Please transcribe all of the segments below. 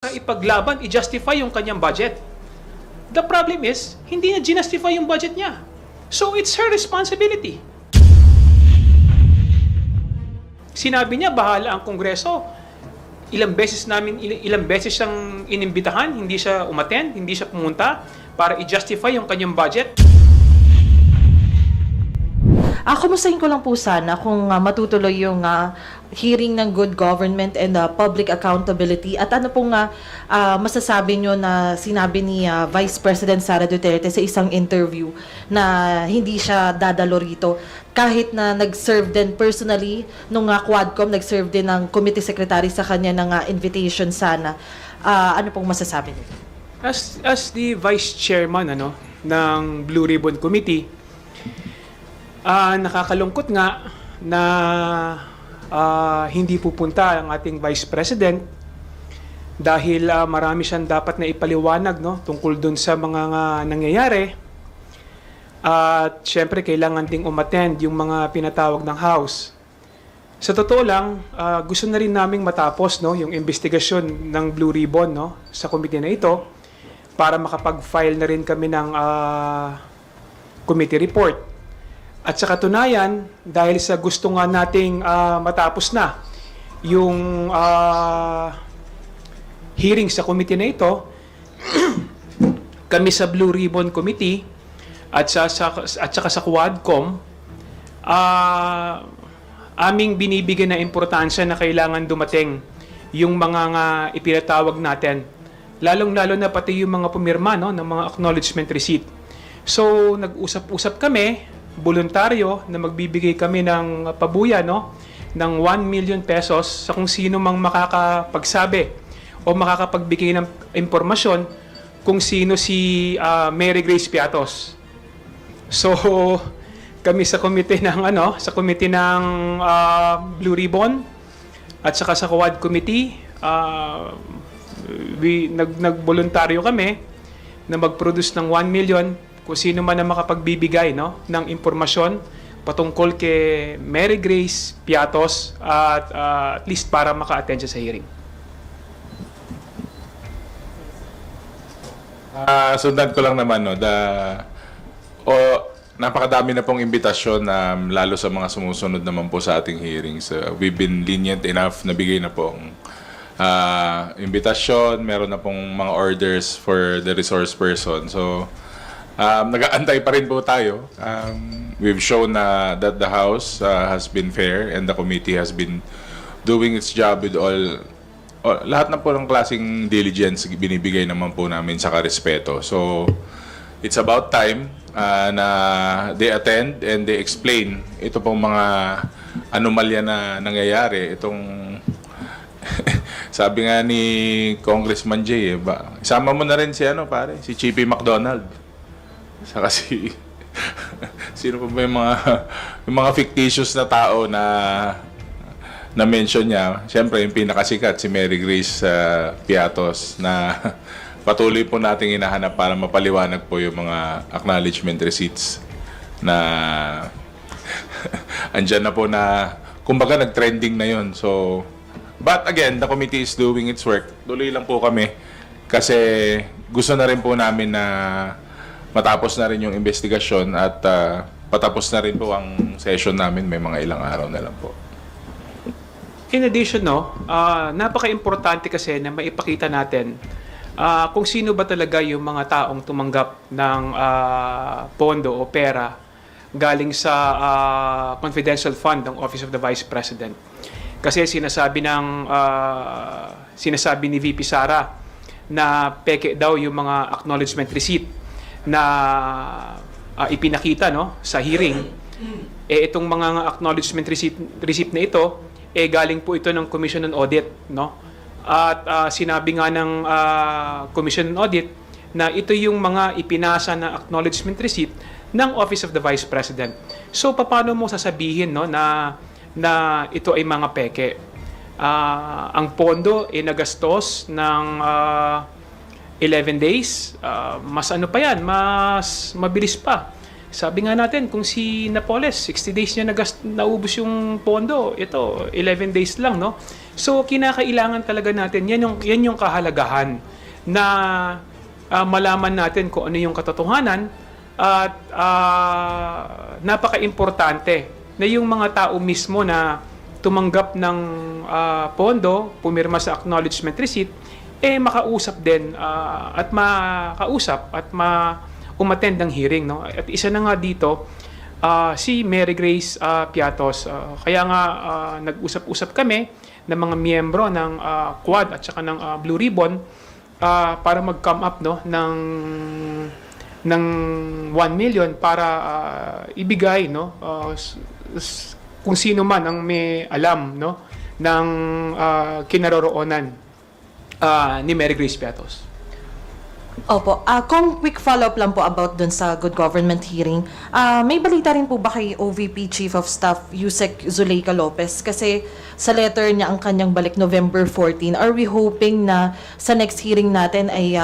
para ipaglaban, i-justify yung kanyang budget. The problem is, hindi na ginustify yung budget niya. So it's her responsibility. Sinabi niya, bahala ang Kongreso. Ilang beses siyang inimbitahan, hindi siya umattend, hindi siya pumunta para i-justify yung kanyang budget. Kumustahin ko lang po sana kung matutuloy yung hearing ng good government and public accountability at ano pong masasabi nyo na sinabi ni Vice President Sara Duterte sa isang interview na hindi siya dadalo rito kahit na nag-serve din personally nung Quadcom, nag-serve din ng committee secretary sa kanya ng invitation sana. Ano pong masasabi nyo? As the Vice Chairman ng Blue Ribbon Committee, nakakalungkot nga na hindi pupunta ang ating Vice President dahil marami siyang dapat na ipaliwanag tungkol dun sa mga nangyayari. At syempre kailangan ding umattend yung mga pinatawag ng House. Sa totoo lang, gusto na rin naming matapos yung investigasyon ng Blue Ribbon sa committee na ito para makapag-file na rin kami ng committee report. At sa katunayan, dahil sa gusto nga nating matapos na yung hearing sa committee na ito, kami sa Blue Ribbon Committee at saka sa Quadcom, aming binibigyan na importansya na kailangan dumating yung mga ipinatawag natin. Lalong-lalo na pati yung mga pumirma ng mga acknowledgement receipt. So, nag-usap-usap kami, voluntaryo na magbibigay kami ng pabuya ng 1 million pesos sa kung sino mang makakapagsabi o makakapagbigay ng impormasyon kung sino si Mary Grace Piatos. So kami sa committee ng Blue Ribbon at saka sa Quad Committee, nagboluntaryo kami na mag-produce ng 1 million kung sino man ang makapagbibigay ng impormasyon patungkol kay Mary Grace Piatos at least para maka-attend siya sa hearing. Sundan ko lang naman napakadami na pong imbitasyon lalo sa mga sumusunod naman po sa ating hearings. We've been lenient enough na bigay na pong imbitasyon, meron na pong mga orders for the resource person. So nag-aantay pa rin po tayo. We've shown that the House has been fair and the committee has been doing its job with lahat na po ng klaseng diligence binibigay naman po namin sa karespeto. So, it's about time na they attend and they explain ito pong mga anomalya na nangyayari. Itong sabi nga ni Congressman Jay, isama mo na rin si si Chippy McDonald. Saka sino pa ba yung mga fictitious na tao na mention niya. Siyempre, yung pinakasikat, si Mary Grace Piatos na patuloy po nating hinahanap para mapaliwanag po yung mga acknowledgement receipts na andyan na po na kumbaga nag-trending na yun. So, but again, the committee is doing its work. Tuloy lang po kami kasi gusto na rin po namin na matapos na rin yung investigasyon at patapos na rin po ang session namin. May mga ilang araw na lang po. In addition, napaka-importante kasi na maipakita natin kung sino ba talaga yung mga taong tumanggap ng pondo o pera galing sa confidential fund ng Office of the Vice President. Kasi sinasabi ni VP Sara na peke daw yung mga acknowledgement receipt na ipinakita sa hearing. Itong mga acknowledgement receipt na ito galing po ito ng Commission on Audit at sinabi nga ng Commission on Audit na ito yung mga ipinasa na acknowledgement receipt ng Office of the Vice President. So paano mo sasabihin na ito ay mga peke? Ang pondo nagastos ng 11 days, mas mas mabilis pa. Sabi nga natin, kung si Napoles, 60 days niya naubos yung pondo, ito, 11 days lang, So kinakailangan talaga natin, yan yung kahalagahan na malaman natin kung ano yung katotohanan at napaka-importante na yung mga tao mismo na tumanggap ng pondo, pumirma sa acknowledgement receipt, makausap din at makausap at umattend ng hearing. No? At isa na nga dito, si Mary Grace Piatos. Kaya nga nag-usap-usap kami ng mga miyembro ng Quad at saka ng Blue Ribbon para mag-come up ng 1 million para ibigay kung sino man ang may alam ng kinaroroonan ni Mary Grace Piatos. Opo. Kung quick follow-up lang po about dun sa good government hearing, may balita rin po ba kay OVP Chief of Staff Yusek Zuleika Lopez? Kasi sa letter niya ang kanyang balik November 14. Are we hoping na sa next hearing natin ay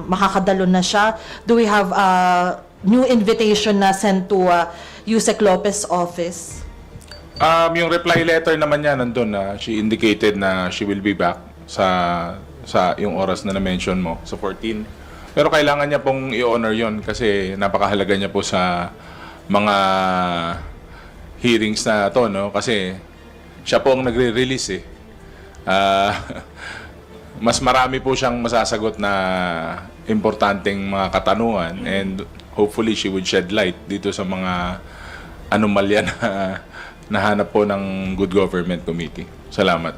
makakadalo na siya? Do we have a new invitation na sent to Yusek Lopez office? Yung reply letter naman niya nandun na she indicated na she will be back sa yung oras na na-mention mo, sa 14. Pero kailangan niya pong i-honor yon kasi napakahalaga niya po sa mga hearings na to, no? Kasi siya po ang nagre-release mas marami po siyang masasagot na importanteng mga katanungan and hopefully she would shed light dito sa mga anomalya na nahanap po ng Good Government Committee. Salamat.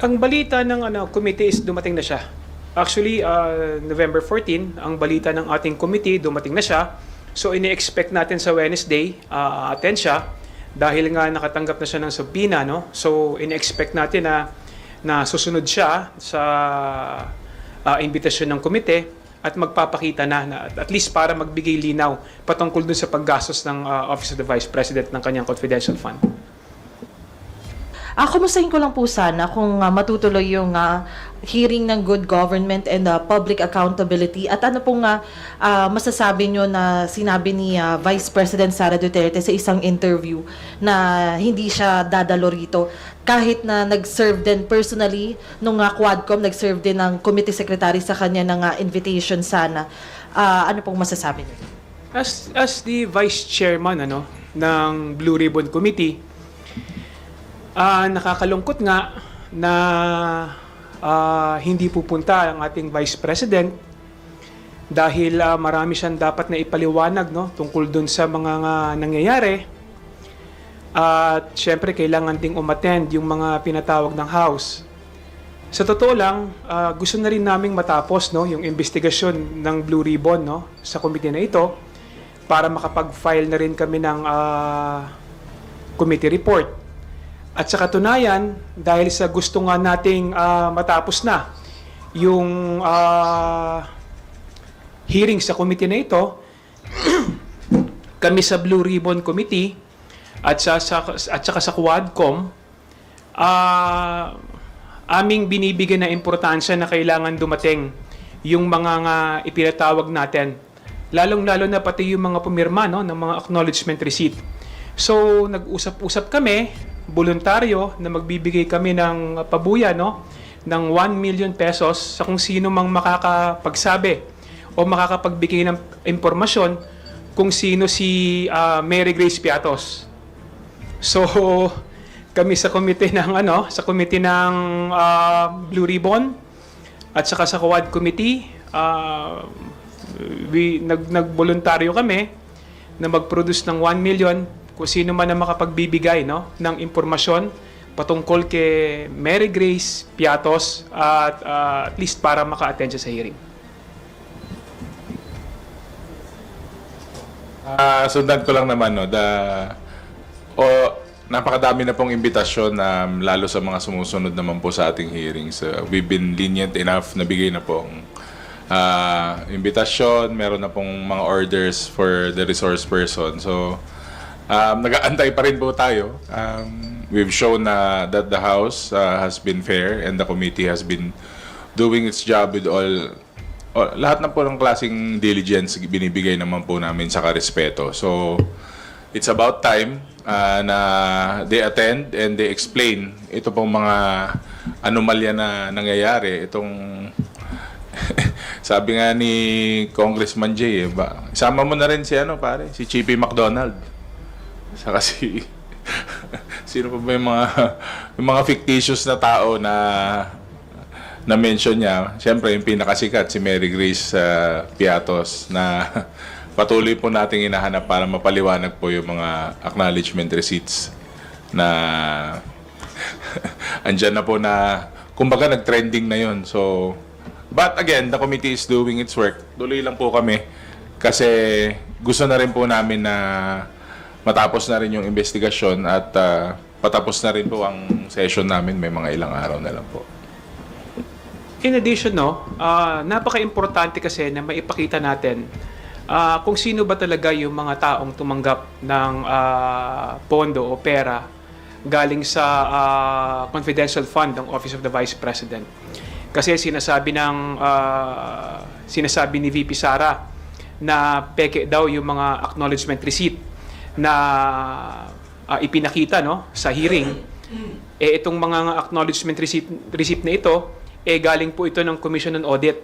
Ang balita ng committee is dumating na siya. Actually, November 14, ang balita ng ating committee, dumating na siya. So, ini-expect natin sa Wednesday, attend siya. Dahil nga nakatanggap na siya ng subpoena, no? So, ini-expect natin na susunod siya sa invitation ng komite at magpapakita na at least para magbigay linaw patungkol dun sa paggastos ng Office of the Vice President ng kanyang confidential fund. Kumustahin ko lang po sana kung matutuloy yung hearing ng good government and public accountability at ano pong masasabi nyo na sinabi ni Vice President Sara Duterte sa isang interview na hindi siya dadalo rito kahit na nag-serve din personally nung Quadcom, nag-serve din ng committee secretary sa kanya ng invitation sana. Ano pong masasabi nyo? As the Vice Chairman ng Blue Ribbon Committee, nakakalungkot nga na hindi pupunta ang ating Vice President dahil marami siyang dapat na ipaliwanag tungkol dun sa mga nangyayari at syempre kailangan ding umattend yung mga pinatawag ng House. Sa totoo lang, gusto na rin naming matapos yung investigasyon ng Blue Ribbon sa committee na ito para makapag-file na rin kami ng committee report. At sa katunayan, dahil sa gusto nga nating matapos na yung hearing sa committee na ito, kami sa Blue Ribbon Committee at saka sa Quadcom, aming binibigyan na importansya na kailangan dumating yung mga ipinatawag natin. Lalong-lalo na pati yung mga pumirma ng mga acknowledgement receipt. So, nag-usap-usap kami, voluntaryo na magbibigay kami ng pabuya ng 1 million pesos sa kung sino mang makakapagsabi o makakapagbigay ng impormasyon kung sino si Mary Grace Piatos. So kami sa committee ng Blue Ribbon at saka sa Quad Committee, nagboluntaryo kami na mag-produce ng 1 million kung sino man na makapagbibigay ng impormasyon patungkol kay Mary Grace Piatos at least para maka-attend siya sa hearing. Sundan ko lang naman napakadami na pong imbitasyon lalo sa mga sumusunod naman po sa ating hearings. We've been lenient enough na bigay na pong imbitasyon, meron na pong mga orders for the resource person. So nag-aantay pa rin po tayo. We've shown that the House has been fair and the committee has been doing its job with lahat na po ng klaseng diligence binibigay naman po namin sa karespeto. So, it's about time na they attend and they explain ito pong mga anomalya na nangyayari. Itong sabi nga ni Congressman Jay, isama mo na rin si si Chippy McDonald. Saka si sino pa ba yung mga fictitious na tao na mention niya. Siyempre, yung pinakasikat, si Mary Grace Piatos, na patuloy po nating hinahanap para mapaliwanag po yung mga acknowledgement receipts na andyan na po na, kumbaga nag-trending na yun. So, but again, the committee is doing its work. Tuloy lang po kami kasi gusto na rin po namin na matapos na rin yung investigasyon at patapos na rin po ang session namin. May mga ilang araw na lang po. In addition, napaka-importante kasi na maipakita natin kung sino ba talaga yung mga taong tumanggap ng pondo o pera galing sa confidential fund ng Office of the Vice President. Kasi sinasabi ni VP Sara na peke daw yung mga acknowledgement receipt na ipinakita sa hearing. Itong mga acknowledgement receipt na ito galing po ito ng Commission on Audit,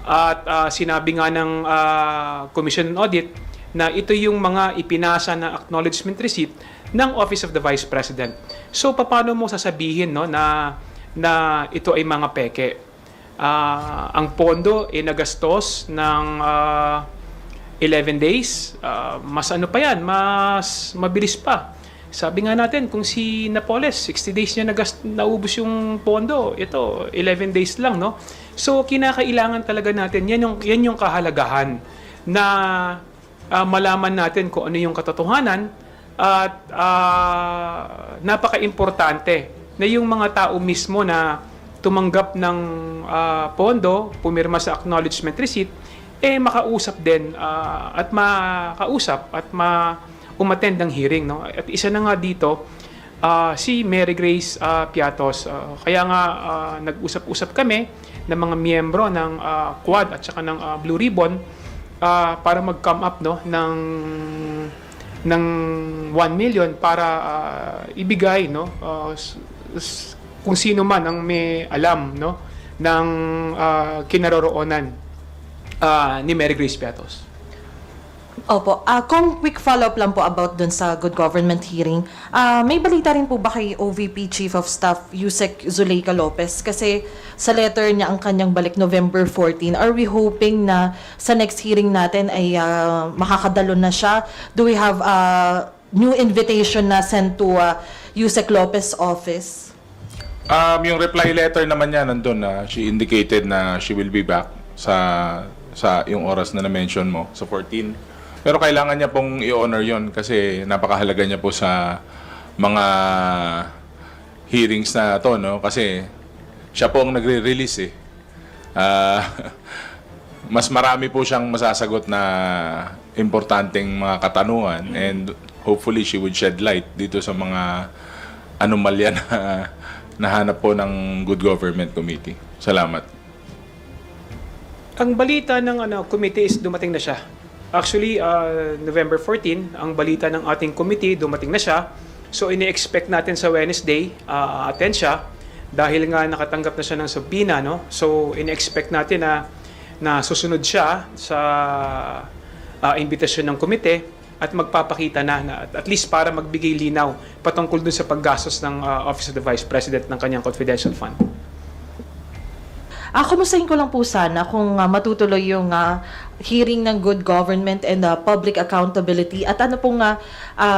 At sinabi nga ng Commission on Audit na ito yung mga ipinasa na acknowledgement receipt ng Office of the Vice President. So paano mo sasabihin na ito ay mga peke? Ang pondo nagastos ng 11 days, mas pa yan, mas mabilis pa. Sabi nga natin, kung si Napoles, 60 days niya naubos yung pondo. Ito, 11 days lang, So, kinakailangan talaga natin, yan yung kahalagahan na malaman natin kung ano yung katotohanan at napaka-importante na yung mga tao mismo na tumanggap ng pondo, pumirma sa acknowledgement receipt, makausap din at makausap at umattend ng hearing, At isa na nga dito si Mary Grace Piatos. Kaya nga nag-usap-usap kami ng mga miyembro ng Quad at saka ng Blue Ribbon para mag-come up ng 1 million para ibigay kung sino man ang may alam ng kinaroroonan ni Mary Grace Piatos. Opo. Kung quick follow-up lang po about dun sa good government hearing, may balita rin po ba kay OVP Chief of Staff Yusek Zuleika Lopez? Kasi sa letter niya ang kanyang balik November 14. Are we hoping na sa next hearing natin ay makakadalo na siya? Do we have a new invitation na sent to Yusek Lopez office? Yung reply letter naman niya nandun na she indicated na she will be back sa yung oras na na-mention mo, sa 14. Pero kailangan niya pong i-honor yon kasi napakahalaga niya po sa mga hearings na to, Kasi siya po ang nagre-release mas marami po siyang masasagot na importanteng mga katanungan and hopefully she would shed light dito sa mga anomalya na nahanap po ng Good Government Committee. Salamat. Ang balita ng committee is dumating na siya. Actually, November 14, ang balita ng ating committee, dumating na siya. So, ini-expect natin sa Wednesday, attend siya. Dahil nga nakatanggap na siya ng subpoena, So, ini-expect natin na susunod siya sa invitation ng komite at magpapakita na at least para magbigay linaw patungkol dun sa paggastos ng Office of the Vice President ng kanyang confidential fund. Kumustahin ko lang po sana kung matutuloy yung hearing ng good government and public accountability at ano pong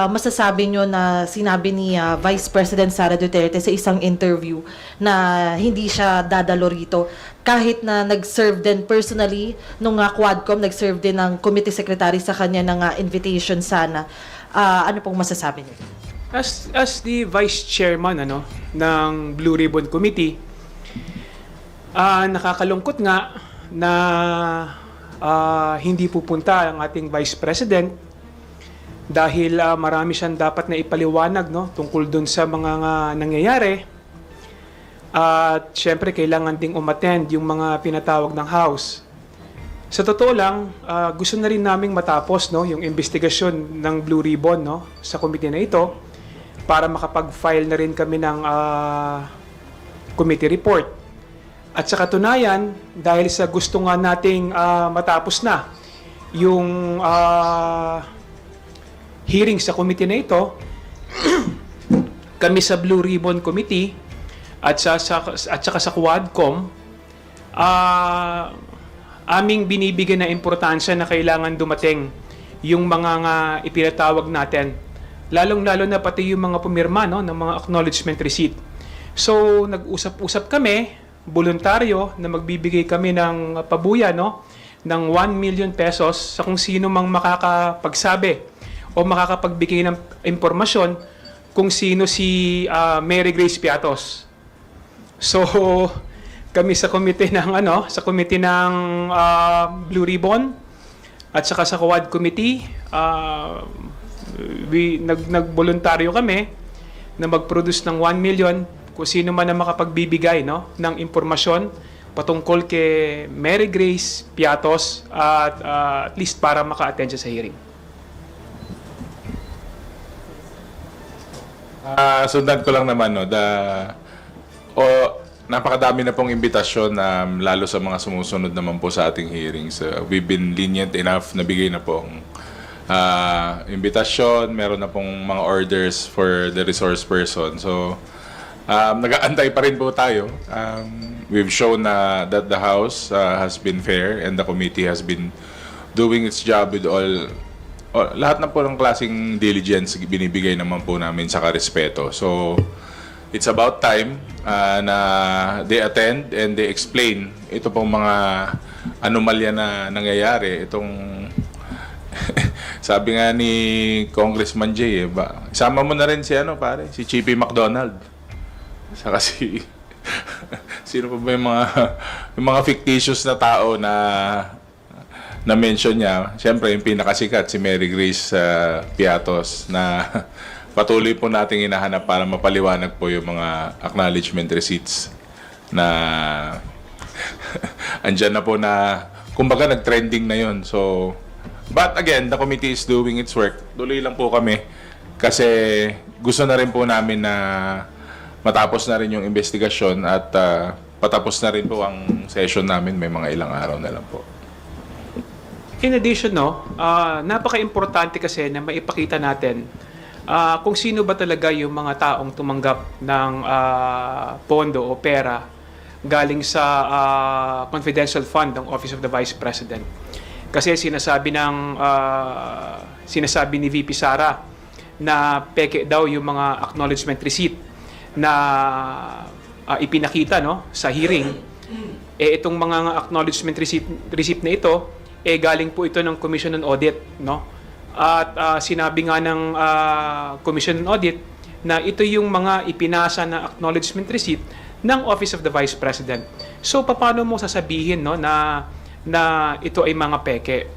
masasabi nyo na sinabi ni Vice President Sara Duterte sa isang interview na hindi siya dadalo rito kahit na nag-serve din personally nung Quadcom, nag-serve din ng committee secretary sa kanya ng invitation sana. Ano pong masasabi nyo? As the Vice Chairman ng Blue Ribbon Committee, nakakalungkot nga na hindi pupunta ang ating Vice President dahil marami siyang dapat na ipaliwanag tungkol dun sa mga nangyayari. At syempre kailangan ding umattend yung mga pinatawag ng House. Sa totoo lang, gusto na rin naming matapos, no, yung investigasyon ng Blue Ribbon, no, sa committee na ito para makapag-file na rin kami ng committee report. At sa katunayan, dahil sa gusto nga nating matapos na yung hearing sa committee na ito, kami sa Blue Ribbon Committee at saka sa Quadcom, aming binibigyan na importansya na kailangan dumating yung mga nga ipinatawag natin. Lalong-lalo na pati yung mga pumirma, no, ng mga acknowledgement receipt. So, nag-usap-usap kami, voluntaryo, na magbibigay kami ng pabuya, no, ng 1 million pesos sa kung sino mang makakapagsabi o makakapagbigay ng impormasyon kung sino si Mary Grace Piatos. So, kami sa committee ng Blue Ribbon at saka sa Quad Committee, nagboluntaryo kami na mag-produce ng 1 million kung sino man na makapagbibigay, no, ng impormasyon patungkol kay Mary Grace Piatos at least para maka-attend siya sa hearing. Sundan ko lang naman, no, napakadami na pong imbitasyon, lalo sa mga sumusunod naman po sa ating hearings. We've been lenient enough na bigay na pong imbitasyon, meron na pong mga orders for the resource person. So, nag-aantay pa rin po tayo. We've shown that the House has been fair and the committee has been doing its job with lahat na po ng klaseng diligence binibigay naman po namin sa respeto. So, it's about time na they attend and they explain ito pong mga anomalya na nangyayari. Itong sabi nga ni Congressman Jay, isama mo na rin si si Chippy McDonald. Saka sino pa ba yung mga fictitious na tao na mention niya. Siyempre, yung pinakasikat, si Mary Grace Piatos, na patuloy po nating hinahanap para mapaliwanag po yung mga acknowledgement receipts na andyan na po na, kumbaga, nag-trending na yun. So, but again, the committee is doing its work. Tuloy lang po kami kasi gusto na rin po namin na matapos na rin yung investigasyon at patapos na rin po ang session namin. May mga ilang araw na lang po. In addition, no, napaka-importante kasi na maipakita natin kung sino ba talaga yung mga taong tumanggap ng pondo o pera galing sa confidential fund ng Office of the Vice President. Kasi sinasabi ni VP Sara na peke daw yung mga acknowledgement receipt na ipinakita, no, sa hearing. Itong mga acknowledgement receipt na ito, galing po ito ng Commission on Audit, no? At sinabi nga ng Commission on Audit na ito yung mga ipinasa na acknowledgement receipt ng Office of the Vice President. So paano mo sasabihin, no, na ito ay mga peke?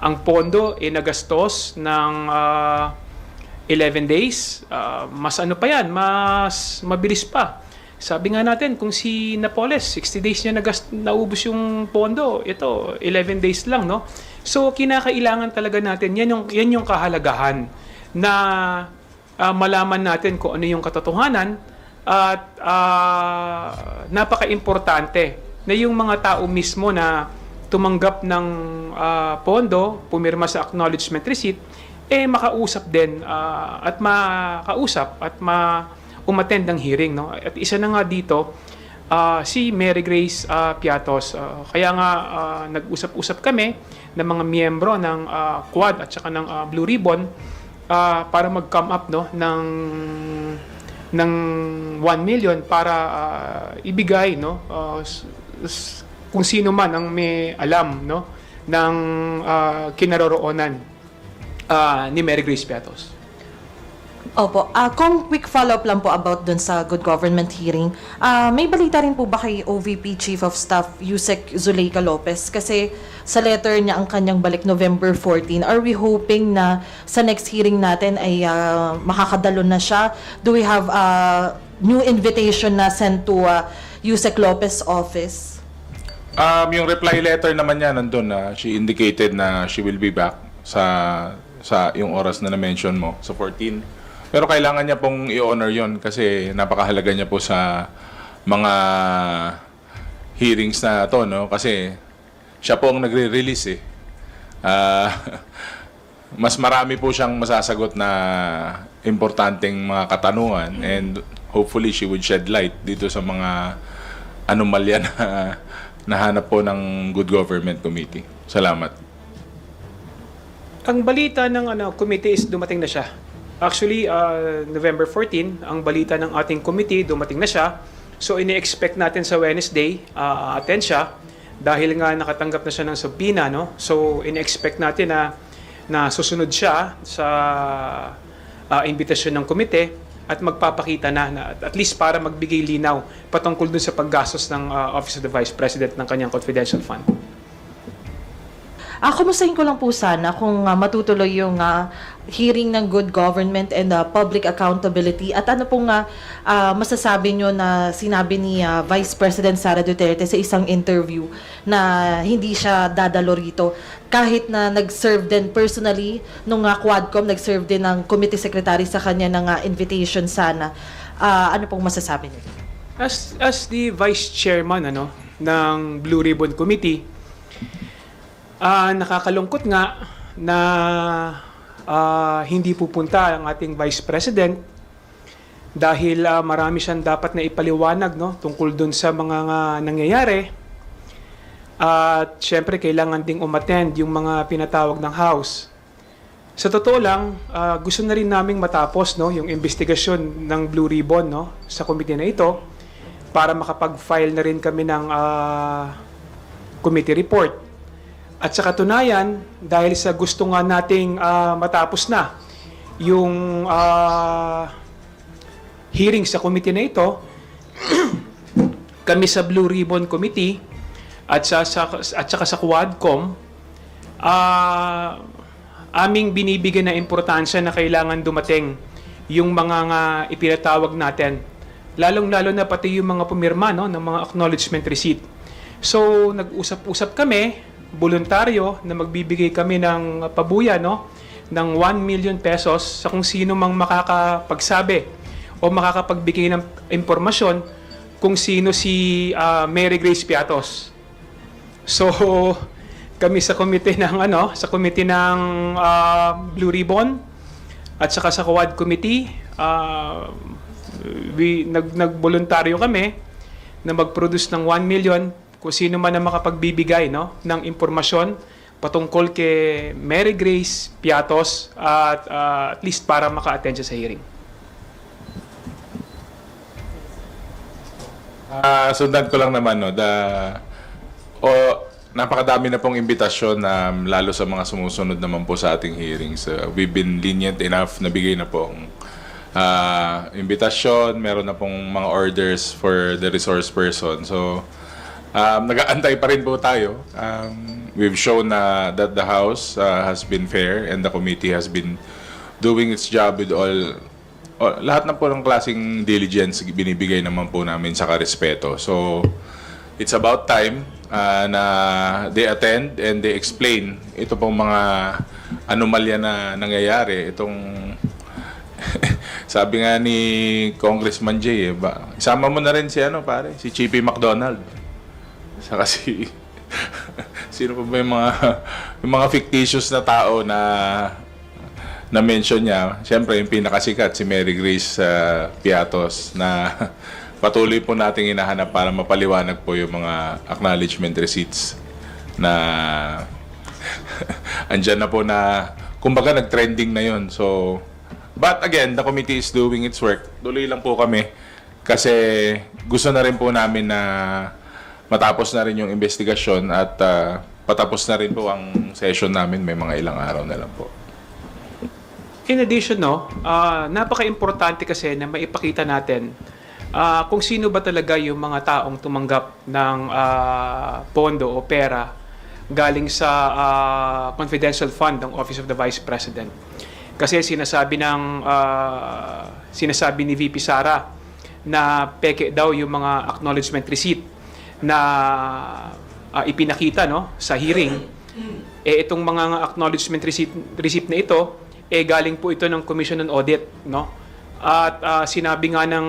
Ang pondo nagastos ng 11 days, mas ano pa yan, mas mabilis pa. Sabi nga natin, kung si Napoles, 60 days niya naubos yung pondo, ito, 11 days lang, no? So, kinakailangan talaga natin, yan yung kahalagahan na malaman natin kung ano yung katotohanan at napaka-importante na yung mga tao mismo na tumanggap ng pondo, pumirma sa acknowledgement receipt, makausap din at makausap at umattend ng hearing, no? At isa na nga dito si Mary Grace Piatos. Kaya nga nag-usap-usap kami ng mga miyembro ng Quad at saka ng Blue Ribbon para mag-come up, no, ng 1 million para ibigay, no, kung sino man ang may alam, no, ng kinaroroonan ni Mary Grace Piatos. Opo. Kung quick follow-up lang po about dun sa good government hearing, may balita rin po ba kay OVP Chief of Staff Yusek Zuleika Lopez? Kasi sa letter niya ang kanyang balik November 14. Are we hoping na sa next hearing natin ay makakadalo na siya? Do we have a new invitation na sent to Yusek Lopez office? Yung reply letter naman niya nandun na she indicated na she will be back sa yung oras na na-mention mo, sa 14. Pero kailangan niya pong i-honor yon kasi napakahalaga niya po sa mga hearings na to, no? Kasi siya po ang nagre-release eh. Mas marami po siyang masasagot na importanteng mga katanungan and hopefully she would shed light dito sa mga anomalya na nahanap po ng Good Government Committee. Salamat. Ang balita ng committee is dumating na siya. Actually, November 14, ang balita ng ating committee, dumating na siya. So, ini-expect natin sa Wednesday, attend siya. Dahil nga nakatanggap na siya ng subpoena, no? So, ini-expect natin na susunod siya sa invitasyon ng komite at magpapakita na at least para magbigay linaw patungkol dun sa paggastos ng Office of the Vice President ng kanyang confidential fund. Kumustahin ko lang po sana kung matutuloy yung hearing ng good government and public accountability at ano pong masasabi nyo na sinabi ni Vice President Sara Duterte sa isang interview na hindi siya dadalo rito kahit na nag-serve din personally nung Quadcom, nag-serve din ng committee secretary sa kanya ng invitation sana. Ano pong masasabi nyo? As the Vice Chairman ng Blue Ribbon Committee, nakakalungkot nga na hindi pupunta ang ating Vice President dahil marami siyang dapat na ipaliwanag tungkol dun sa mga nangyayari. At syempre kailangan ding umattend yung mga pinatawag ng House. Sa totoo lang, gusto na rin naming matapos yung investigasyon ng Blue Ribbon sa committee na ito para makapag-file na rin kami ng committee report. At sa katunayan, dahil sa gusto nga nating matapos na yung hearing sa committee na ito, kami sa Blue Ribbon Committee at saka sa Quadcom, aming binibigyan na importansya na kailangan dumating yung mga ipinatawag natin. Lalong-lalo na pati yung mga pumirma ng mga acknowledgement receipt. So, nag-usap-usap kami, voluntaryo na magbibigay kami ng pabuya ng 1 million pesos sa kung sino mang makakapagsabi o makakapagbigay ng impormasyon kung sino si Mary Grace Piatos. So kami sa komite ng Blue Ribbon at saka sa Quad Committee, nagboluntaryo kami na mag-produce ng 1 million kung sino man ang makapagbibigay ng impormasyon patungkol kay Mary Grace Piatos at least para maka-attend siya sa hearing. Sundan ko lang naman, napakadami na pong imbitasyon lalo sa mga sumusunod naman po sa ating hearings. We've been lenient enough, nabigay na pong imbitasyon, meron na pong mga orders for the resource person. So, nag-aantay pa rin po tayo. We've shown that the House has been fair and the committee has been doing its job with lahat na po ng klaseng diligence binibigay naman po namin sa karespeto. So, it's about time na they attend and they explain ito pong mga anomalya na nangyayari. Itong sabi nga ni Congressman Jay, isama mo na rin si Chippy McDonald. Saka sino pa ba yung mga fictitious na tao na mention niya? Siyempre, yung pinakasikat, si Mary Grace Piatos, na patuloy po nating hinahanap para mapaliwanag po yung mga acknowledgement receipts na andyan na po na, kumbaga nag-trending na yun. So, but again, the committee is doing its work. Tuloy lang po kami kasi gusto na rin po namin na matapos na rin yung investigasyon at patapos na rin po ang session namin. May mga ilang araw na lang po. In addition, napaka-importante kasi na maipakita natin kung sino ba talaga yung mga taong tumanggap ng pondo o pera galing sa confidential fund ng Office of the Vice President. Kasi sinasabi ni VP Sara na peke daw yung mga acknowledgement receipt na ipinakita no sa hearing, itong mga acknowledgement receipt na ito galing po ito ng Commission on Audit, no? At sinabi nga ng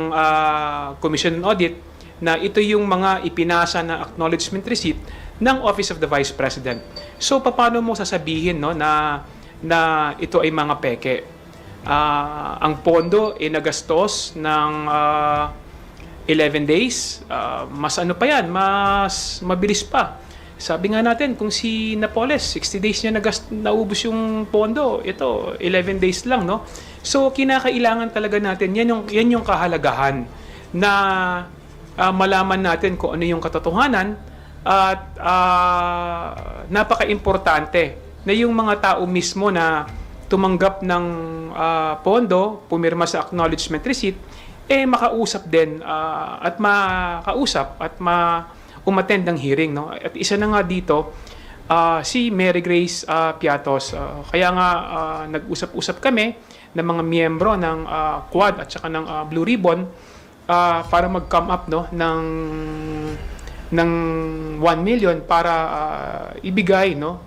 Commission on Audit na ito yung mga ipinasa na acknowledgement receipt ng Office of the Vice President. So paano mo sasabihin no na ito ay mga peke? Ang pondo nagastos ng 11 days, mas ano pa yan, mas mabilis pa. Sabi nga natin, kung si Napoles, 60 days niya naubos yung pondo, ito, 11 days lang, no? So, kinakailangan talaga natin, yan yung kahalagahan na malaman natin kung ano yung katotohanan at napaka-importante na yung mga tao mismo na tumanggap ng pondo, pumirma sa acknowledgement receipt, makausap din at umattend ng hearing, no? At isa na nga dito si Mary Grace Piatos. Kaya nga nag-usap-usap kami ng mga miyembro ng Quad at saka ng Blue Ribbon para mag-come up no ng 1 million para ibigay no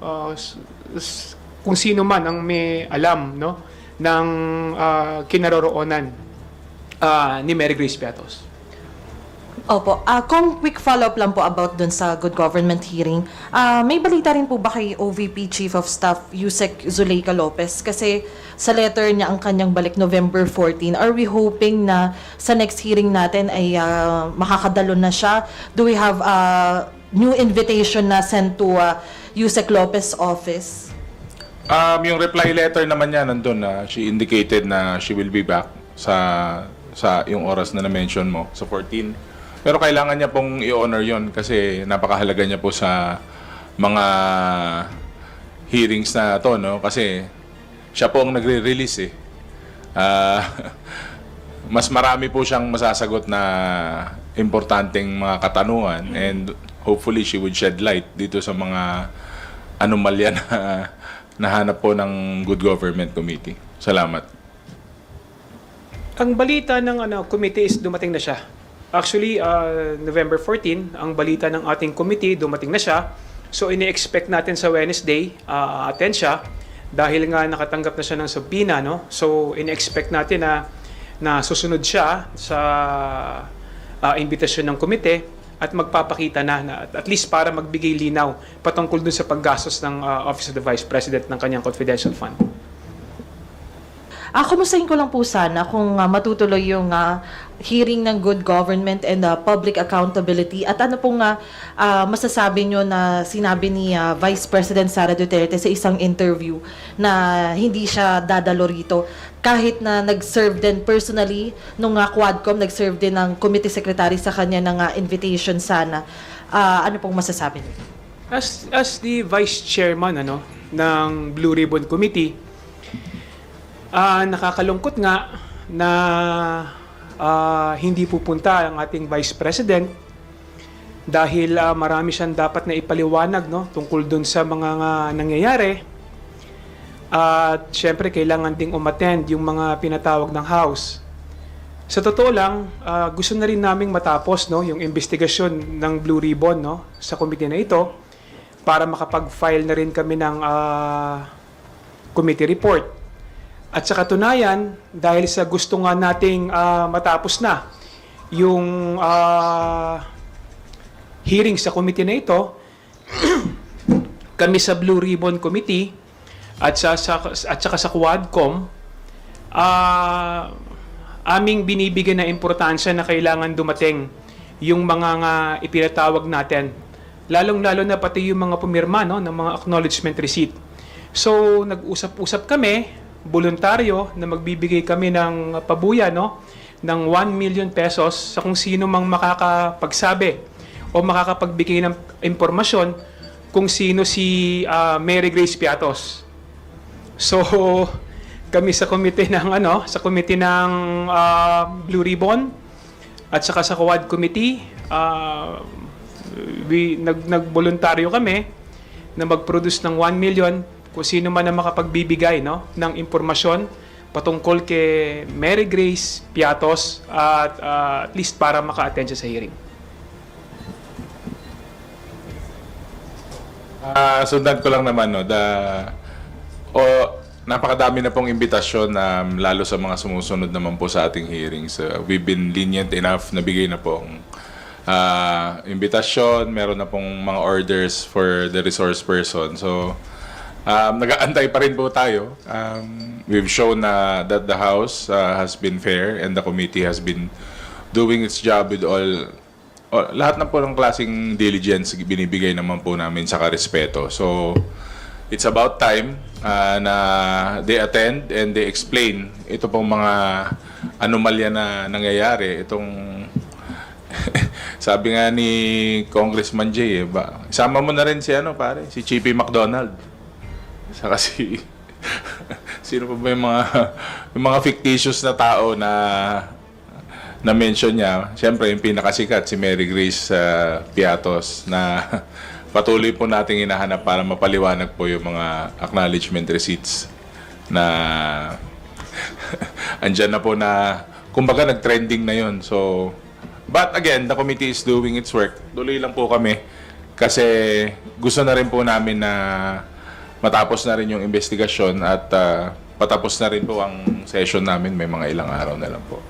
kung sino man ang may alam no ng kinaroroonan ni Mary Grace Piatos. Opo. Kung quick follow-up lang po about dun sa good government hearing, may balita rin po ba kay OVP Chief of Staff Yusek Zuleika Lopez? Kasi sa letter niya ang kanyang balik November 14. Are we hoping na sa next hearing natin ay makakadalo na siya? Do we have a new invitation na sent to Yusek Lopez office? Yung reply letter naman niya nandun na she indicated na she will be back sa yung oras na na-mention mo, sa 14. Pero kailangan niya pong i-honor yon kasi napakahalaga niya po sa mga hearings na to, no? Kasi siya po ang nagre-release mas marami po siyang masasagot na importanteng mga katanungan and hopefully she would shed light dito sa mga anomalya na nahanap po ng Good Government Committee. Salamat. Ang balita ng committee is dumating na siya. Actually, November 14, ang balita ng ating committee, dumating na siya. So, ini-expect natin sa Wednesday, attend siya. Dahil nga nakatanggap na siya ng subpoena, no? So, ini-expect natin na susunod siya sa imbitasyon ng komite at magpapakita na at least para magbigay linaw patungkol dun sa paggastos ng Office of the Vice President ng kanyang confidential fund. Kumustahin ko lang po sana kung matutuloy yung hearing ng good government and public accountability at ano pong masasabi nyo na sinabi ni Vice President Sara Duterte sa isang interview na hindi siya dadalo rito kahit na nag-serve din personally nung Quadcom, nag-serve din ng committee secretary sa kanya ng invitation sana. Ano pong masasabi nyo? As the Vice Chairman ng Blue Ribbon Committee, nakakalungkot nga na hindi pupunta ang ating Vice President dahil marami siyang dapat na ipaliwanag tungkol dun sa mga nangyayari. At syempre kailangan ding umattend yung mga pinatawag ng House. Sa totoo lang, gusto na rin naming matapos yung investigasyon ng Blue Ribbon sa committee na ito para makapag-file na rin kami ng committee report. At sa katunayan, dahil sa gusto nga nating matapos na yung hearing sa committee na ito, kami sa Blue Ribbon Committee at saka sa Quadcom, aming binibigyan na importansya na kailangan dumating yung mga ipinatawag natin. Lalong-lalo na pati yung mga pumirma ng mga acknowledgement receipt. So, nag-usap-usap kami, voluntaryo na magbibigay kami ng pabuya ng 1 million pesos sa kung sino mang makakapagsabi o makakapagbigay ng impormasyon kung sino si Mary Grace Piatos. So kami sa committee ng Blue Ribbon at saka sa Quad Committee, nagboluntaryo kami na mag-produce ng 1 million kung sino man ang makapagbibigay ng impormasyon patungkol kay Mary Grace Piatos at least para maka-attend siya sa hearing. Sundan ko lang naman, no, napakadami na pong imbitasyon, lalo sa mga sumusunod naman po sa ating hearings. We've been lenient enough na bigay na pong imbitasyon, meron na pong mga orders for the resource person. So, nag-aantay pa rin po tayo. We've shown that the House has been fair and the committee has been doing its job with lahat na po ng klaseng diligence binibigay naman po namin sa karespeto. So, it's about time na they attend and they explain ito pong mga anomalya na nangyayari. Itong sabi nga ni Congressman Jay, isama mo na rin si si Chippy McDonald. Saka sino pa ba yung mga fictitious na tao na mention niya? Siyempre, yung pinakasikat, si Mary Grace Piatos, na patuloy po nating hinahanap para mapaliwanag po yung mga acknowledgement receipts na andyan na po na, kumbaga, nag-trending na yun. So, but again, the committee is doing its work. Tuloy lang po kami kasi gusto na rin po namin na matapos na rin yung investigasyon at patapos na rin po ang session namin. May mga ilang araw na lang po.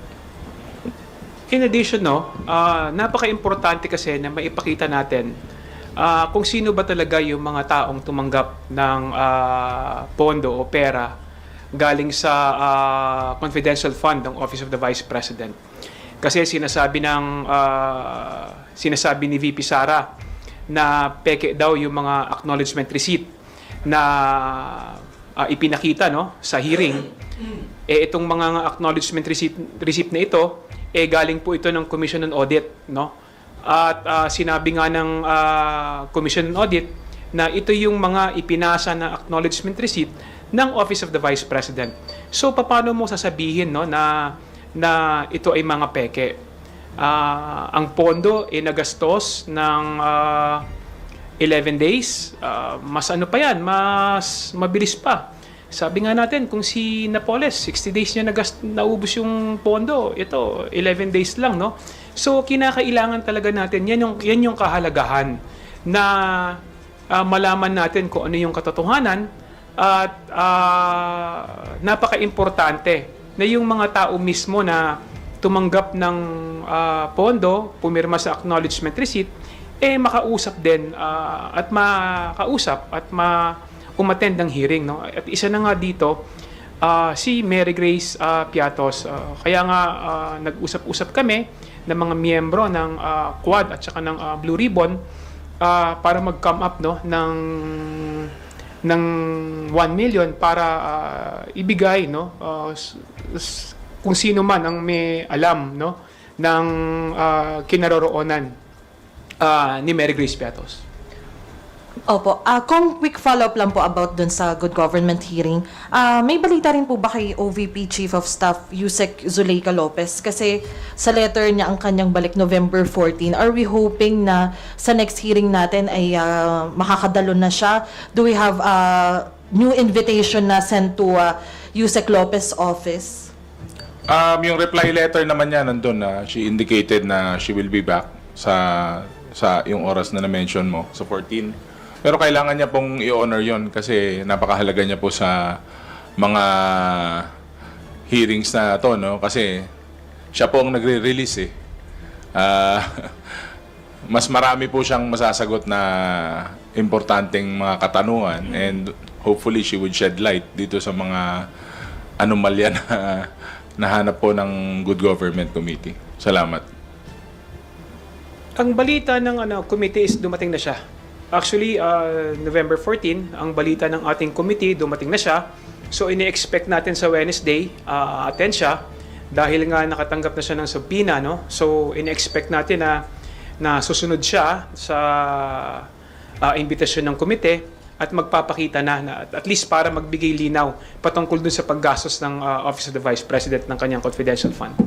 In addition, napaka-importante kasi na maipakita natin kung sino ba talaga yung mga taong tumanggap ng pondo o pera galing sa confidential fund ng Office of the Vice President. Kasi sinasabi ni VP Sara na peke daw yung mga acknowledgement receipt na ipinakita sa hearing. Itong mga acknowledgement receipt na ito galing po ito ng Commission on Audit, At sinabi nga ng Commission on Audit na ito yung mga ipinasa na acknowledgement receipt ng Office of the Vice President. So paano mo sasabihin na ito ay mga peke? Ang pondo nagastos ng 11 days, mas mas mabilis pa. Sabi nga natin, kung si Napoles, 60 days niya naubos yung pondo, ito, 11 days lang, So, kinakailangan talaga natin, yan yung kahalagahan na malaman natin kung ano yung katotohanan at napaka-importante na yung mga tao mismo na tumanggap ng pondo, pumirma sa acknowledgement receipt, makausap din at umattend ng hearing, At isa na nga dito, si Mary Grace Piatos. Kaya nga nag-usap-usap kami ng mga miyembro ng Quad at saka ng Blue Ribbon para mag-come up ng 1 million para ibigay kung sino man ang may alam ng kinaroroonan ni Mary Grace Piatos. Opo. Kung quick follow-up lang po about dun sa good government hearing, may balita rin po ba kay OVP Chief of Staff Yusek Zuleika Lopez? Kasi sa letter niya ang kanyang balik November 14. Are we hoping na sa next hearing natin ay makakadalo na siya? Do we have a new invitation na sent to Yusek Lopez office? Yung reply letter naman niya nandun na she indicated na she will be back sa yung oras na na-mention mo, sa 14. Pero kailangan niya pong i-honor yon kasi napakahalaga niya po sa mga hearings na to, Kasi siya po ang nagre-release mas marami po siyang masasagot na importanteng mga katanungan and hopefully she would shed light dito sa mga anomalya na nahanap po ng Good Government Committee. Salamat. Ang balita ng committee is dumating na siya. Actually, November 14, ang balita ng ating committee, dumating na siya. So, ini-expect natin sa Wednesday, attend siya. Dahil nga nakatanggap na siya ng subpoena, So, ini-expect natin na susunod siya sa imbitasyon ng komite at magpapakita na at least para magbigay linaw patungkol dun sa paggastos ng Office of the Vice President ng kanyang confidential fund.